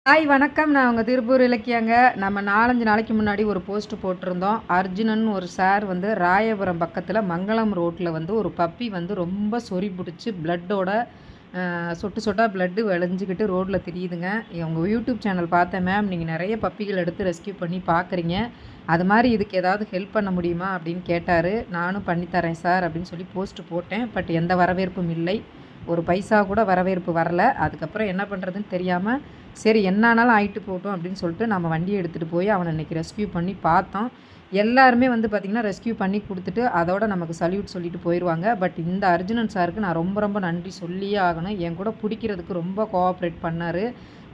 Hi வணக்கம். நான் உங்க திருப்பூர் இலக்கியங்க. நம்ம 4, 5 நாளைக்கு முன்னாடி ஒரு போஸ்ட் போட்டிருந்தோம். அர்ஜுனன் ஒரு சார் வந்து ராயபுரம் பக்கத்தில மங்களம் ரோட்ல வந்து ஒரு பப்பி வந்து ரொம்ப சொறி புடிச்சு பிளட்டோட சொட்டு சொட்டா பிளட்டு வழிஞ்சுக்கிட்டு ரோட்ல திரியுதுங்க. உங்க யூடியூப் சேனல் பார்த்தேன் மேம். நீங்க நெறைய பப்பிகள் எடுத்து ரெஸ்க்யூ பண்ணி பார்க்குறீங்க. அது மாரி இதுக்கு ஏதாவது ஹெல்ப் பண்ண முடியுமா? அப்படின்னு கேட்டாரு. நானும் பண்ணி தரேன் சார் அப்படின்னு சொல்லி போஸ்ட் போட்டேன். பட் எந்த வரவேற்பும் இல்லை. ஒரு பைசா கூட வரவேற்பு வரல. அதுக்கப்புறம் என்ன பண்ணுறதுன்னு தெரியாம, சரி என்ன ஆனாலும் ஆயிட்டு போகட்டும் அப்படின்னு சொல்லிட்டு நம்ம வண்டிய எடுத்துகிட்டு போய் அவன இன்னைக்கு ரெஸ்க்யூ பண்ணி பார்த்தோம். எல்லாருமே வந்து பார்த்திங்கன்னா, ரெஸ்க்யூ பண்ணி குடுத்துட்டு, அதோட நமக்கு சல்யூட் சொல்லிட்டு போயிருவாங்க. பட் இந்த அர்ஜுனன் சாருக்கு நான் ரொம்ப ரொம்ப நன்றி சொல்லியே ஆகணும். என் கூட புடிக்கிறதுக்கு ரொம்ப கோஆப்ரேட் பண்ணாரு.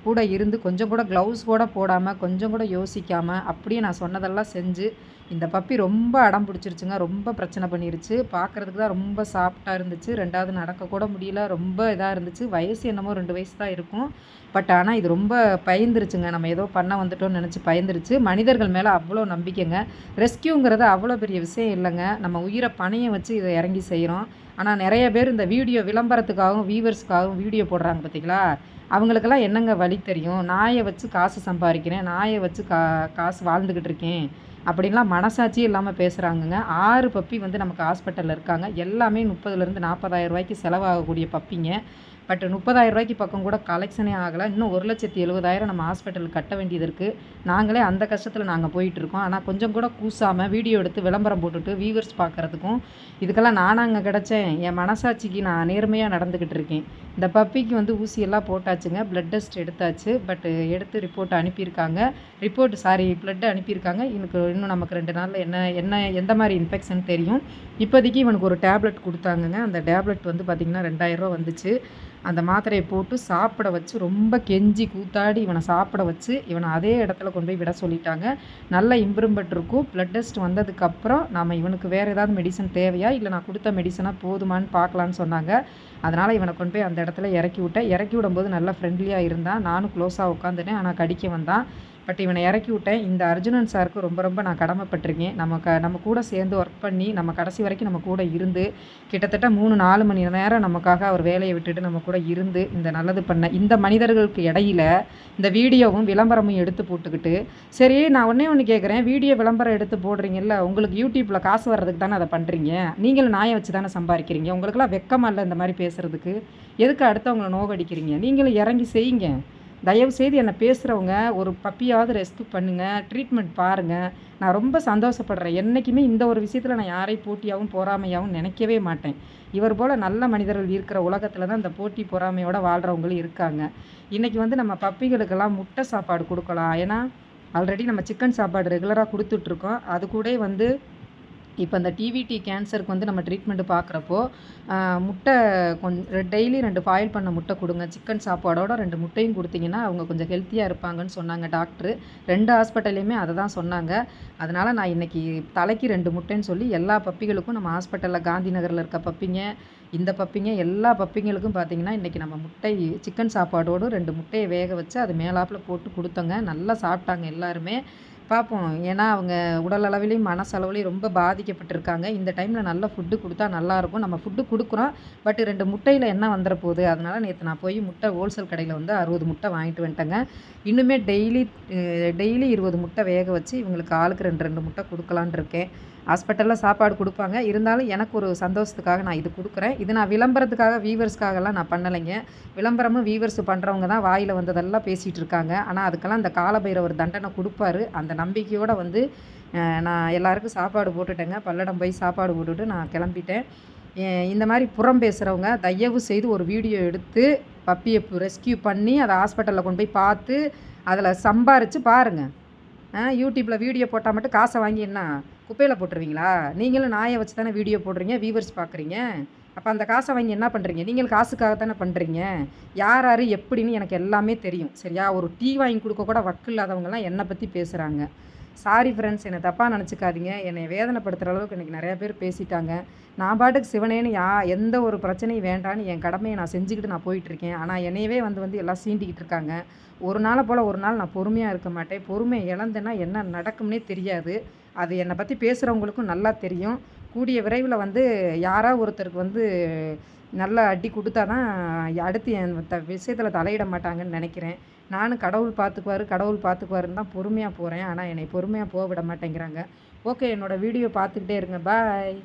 கூட இருந்து கொஞ்சம் கூட க்ளவுஸ் கூட போடாம, கொஞ்சம் கூட யோசிக்காம, அப்படியே நான் சொன்னதெல்லாம் செஞ்சு, இந்த பப்பி ரொம்ப அடம் பிடிச்சிருச்சுங்க. ரொம்ப பிரச்சனை பண்ணிருச்சு. பார்க்குறதுக்கு தான் ரொம்ப சாஃப்ட்டா இருந்துச்சு. 2வது நடக்கக்கூட முடியல. ரொம்ப இதா இருந்துச்சு. வயசு என்னமோ 2 வயசு தான் இருக்கும். பட் ஆனா இது ரொம்ப பயந்துருச்சுங்க. நம்ம ஏதோ பண்ண வந்துட்டோம்னு நெனச்சு பயந்துருச்சு. மனிதர்கள் மேல அவ்வளோ நம்பிக்கைங்க. ரெஸ்க்யூங்கிறது அவ்வளோ பெரிய விஷயம் இல்லங்க. நம்ம உயிர பணயம் வச்சு இத இறங்கி செய்றோம். ஆனா நெறைய பேர் இந்த வீடியோ விளம்பரத்துக்காகவும், வியூவர்ஸ்க்காகவும் வீடியோ போடுறாங்க பார்த்தீங்களா? அவங்களுக்கெல்லாம் என்னங்க வழி தெரியும்? நாய வச்சு காசு சம்பாரிக்கிறேன். நாய வச்சு காசு வாழ்ந்துகிட்டு இருக்கேன். அப்படின்லாம் மனசாட்சியே இல்லாம பேசுறாங்கங்க. 6 பப்பி வந்து நமக்கு ஹாஸ்பிட்டல்ல இருக்காங்க. எல்லாமே 30,000லேருந்து 40,000 ரூவாய்க்கு செலவாகக்கூடிய பப்பிங்க. பட் ரூ. 30,000 பக்கம் கூட கலெக்ஷனே ஆகல. இன்னும் 1,70,000 நம்ம ஹாஸ்பிட்டலுக்கு கட்ட வேண்டியது இருக்கு. நாங்களே அந்த கஷ்டத்துல நாங்க போயிட்டுருக்கோம். ஆனா கொஞ்சம் கூட கூசாம வீடியோ எடுத்து விளம்பரம் போட்டுட்டு வியூவர்ஸ் பார்க்கறதுக்கும், இதுக்கெல்லாம் நானாங்க கிடைச்சேன். என் மனசாட்சிக்கு நான் நேர்மையா நடந்துக்கிட்டு இருக்கேன். இந்த பப்பிக்கு வந்து ஊசியெல்லாம் போட்டாச்சுங்க. பிளட் டெஸ்ட் எடுத்தாச்சு. பட் எடுத்து ரிப்போர்ட் அனுப்பியிருக்காங்க. பிளட் அனுப்பியிருக்காங்க. இன்னும் நமக்கு 2 நாள்ல என்ன என்ன எந்த மாரி இன்ஃபெக்ஷன் தெரியும். இப்போதைக்கு இவனுக்கு ஒரு டேப்லெட் குடுத்தாங்கங்க. அந்த டேப்லெட் வந்து பார்த்தீங்கன்னா, ரூ. 2,000 வந்துச்சு. அந்த மாத்திரைய போட்டு சாப்பிட வச்சு, ரொம்ப கெஞ்சி கூத்தாடி இவன சாப்பிட வச்சு, இவன அதே இடத்துல கொண்டு போய் விட சொல்லிட்டாங்க. நல்ல இம்ப்ரூவ்மெண்ட் இருக்கும். பிளட் டெஸ்ட் வந்ததுக்கப்புறம், நாம இவனுக்கு வேற ஏதாவது மெடிசன் தேவையா? இல்ல நான் குடுத்த மெடிசனா போதுமான்னு பார்க்கலான்னு சொன்னாங்க. அதனால இவன கொண்டு போய் அந்த இடத்துல இறக்கி விட்டேன். இறக்கி விடும்போது நல்லா ஃப்ரெண்ட்லியா இருந்தான். நானும் க்ளோஸா உட்காந்துட்டேன். ஆனா கடிக்க வந்தான். பட் இவன இறக்கி விட்டேன். இந்த அர்ஜுனன் சாருக்கு ரொம்ப ரொம்ப நான் கடமைப்பட்டுருக்கேன். நம்ம கூட சேர்ந்து ஒர்க் பண்ணி, நம்ம கடைசி வரைக்கும் நம்ம கூட இருந்து, கிட்டத்தட்ட 3, 4 மணி நேரம் நமக்காக அவர் வேலைய விட்டுட்டு நம்ம கூட இருந்து, இந்த நல்லது பண்ண இந்த மனிதர்களுக்கு இடையில, இந்த வீடியோவும் விளம்பரமும் எடுத்து போட்டுக்கிட்டு, சரி நான் ஒண்ணே ஒண்ணு கேட்குறேன். வீடியோ விளம்பரம் எடுத்து போடுறீங்கல்ல, உங்களுக்கு YouTubeல காசு வர்றதுக்கு தானே அத பண்றீங்க. நீங்களும் நாய வச்சு தானே சம்பாரிக்கிறீங்க. உங்களுக்கெல்லாம் வெட்கமா இல்ல இந்த மாரி பேசுறதுக்கு? எதுக்கு அடுத்தவங்கள நோகடிக்கிறீங்க? நீங்களும் இறங்கி செய்யுங்க. தயவுசெய்து என்ன பேசுகிறவங்க ஒரு பப்பியாவது ரெஸ்க்யூ பண்ணுங்க. ட்ரீட்மெண்ட் பாருங்க. நான் ரொம்ப சந்தோஷப்படுறேன். என்னைக்குமே இந்த ஒரு விஷயத்துல நான் யாரையும் போட்டியாவும், பொறாமையாவும் நினைக்கவே மாட்டேன். இவர் போல நல்ல மனிதர்கள் இருக்கிற உலகத்துல தான் இந்த போட்டி, பொறாமையோட வாழ்றவங்களும் இருக்காங்க. இன்னைக்கு வந்து நம்ம பப்பிகளுக்கெல்லாம் முட்டை சாப்பாடு குடுக்கலாம். ஏன்னா, ஆல்ரெடி நம்ம சிக்கன் சாப்பாடு ரெகுலரா குடுத்துட்ருக்கோம். அது கூடயே வந்து இப்ப இந்த டிவிடி கேன்சருக்கு வந்து நம்ம ட்ரீட்மெண்ட் பார்க்குறப்போ, முட்டை டெய்லி 2 பாயில் பண்ண முட்டை குடுங்க. சிக்கன் சாப்பாடோட 2 முட்டையும் குடுத்தீங்கன்னா, அவங்க கொஞ்சம் ஹெல்த்தியா இருப்பாங்கன்னு சொன்னாங்க டாக்டரு. 2 ஹாஸ்பிட்டல்லயுமே அத தான் சொன்னாங்க. அதனால நான் இன்னைக்கு தலைக்கு 2 முட்டைன்னு சொல்லி எல்லா பப்பிகளுக்கும் நம்ம ஹாஸ்பிட்டல்ல காந்தி நகர்ல இருக்க பப்பிங்க, இந்த பப்பிங்க எல்லா பப்பிங்களுக்கும் பார்த்தீங்கன்னா, இன்னைக்கு நம்ம சிக்கன் சாப்பாடோடு 2 முட்டைய வேக வச்சு அது மேலாப்புல போட்டு குடுத்தோங்க. நல்லா சாப்பிட்டாங்க எல்லாருமே. பார்ப்போம். ஏன்னா, அவங்க உடல் அளவிலயும், மனசளவிலயும் ரொம்ப பாதிக்கப்பட்டுருக்காங்க. இந்த டைம்ல நல்ல ஃபுட்டு குடுத்தா நல்லாயிருக்கும். நம்ம ஃபுட்டு குடுக்குறோம். பட் 2 முட்டையில என்ன வந்துற போது? அதனால நேத்து நான் போய் முட்டை ஹோல்சேல் கடையில வந்து 60 முட்டை வாங்கிட்டு வந்துட்டேங்க. இன்னுமே டெய்லி 20 முட்டை வேக வச்சு இவங்களுக்கு ஆளுக்கு 2, 2 முட்டை குடுக்கலான்னு இருக்கேன். ஹாஸ்பிட்டல்ல சாப்பாடு குடுப்பாங்க. இருந்தாலும் எனக்கு ஒரு சந்தோஷத்துக்காக நான் இது குடுக்குறேன். இது நான் விளம்பரத்துக்காக, வியூவர்ஸ்க்காகலாம் நான் பண்ணலைங்க. விளம்பரமும், வியூவர்ஸும் பண்றவங்க தான் வாயில வந்ததெல்லாம் பேசிட்டு இருக்காங்க. ஆனா, அதுக்கெல்லாம் இந்த காலபைரவர் தண்டனை குடுப்பாரு. அந்த நம்பிக்கையோட வந்து நான் எல்லாருக்கும் சாப்பாடு போட்டுட்டேங்க. பல்லடம் போய் சாப்பாடு போட்டுட்டு நான் கிளம்பிட்டேன். இந்த மாரி புறம் பேசுறவங்க தயவு செய்து ஒரு வீடியோ எடுத்து பப்பிய ரெஸ்க்யூ பண்ணி அத ஹாஸ்பிட்டல்ல கொண்டு போய் பார்த்து, அதில சம்பாரிச்சு பாருங்க. YouTubeல வீடியோ போட்டா மட்டும் காச வாங்கி என்ன குப்பையில போட்டுருவீங்களா? நீங்களும் நாய வச்சு தானே வீடியோ போடுறீங்க, வியூவர்ஸ் பார்க்குறீங்க. அப்ப அந்த காச வாங்கி என்ன பண்றீங்க? நீங்களும் காசுக்காக தானே பண்றீங்க. யார் யாரு எப்படின்னு எனக்கு எல்லாமே தெரியும். சரியா? ஒரு டீ வாங்கி குடுக்க கூட வக்கு இல்லாதவங்கலாம் என்ன பத்தி பேசுறாங்க. சாரி ஃப்ரெண்ட்ஸ், என்ன தப்பா நெனச்சுக்காதீங்க. என்னைய வேதனைப்படுத்துற அளவுக்கு இன்னைக்கு நெறைய பேர் பேசிட்டாங்க. நான் பாட்டுக்கு சிவனேன்னு எந்த ஒரு பிரச்சனையும் வேண்டான்னு என் கடமைய நான் செஞ்சுக்கிட்டு நான் போயிட்டுருக்கேன். ஆனா என்னையவே வந்து வந்து எல்லாம் சீண்டிக்கிட்டு இருக்காங்க. ஒரு நாள போல ஒரு நாள் நான் பொறுமையா இருக்க மாட்டேன். பொறுமை இழந்தேன்னா என்ன நடக்கும்னே தெரியாது. அது என்னை பத்தி பேசுறவங்களுக்கும் நல்லா தெரியும். கூடிய விரைவில வந்து யாரா ஒருத்தருக்கு வந்து நல்லா அடி கொடுத்தா தான் அடுத்து என் விஷயத்தில் தலையிட மாட்டாங்கன்னு நினைக்கிறேன். நானும் கடவுள் பார்த்துக்குவாரு கடவுள் பார்த்துக்குவாருன்னு தான் பொறுமையாக போகிறேன். ஆனால் என்னை பொறுமையாக போக விட மாட்டேங்கிறாங்க. ஓகே, என்னோடய வீடியோ பார்த்துக்கிட்டே இருங்க. பாய்.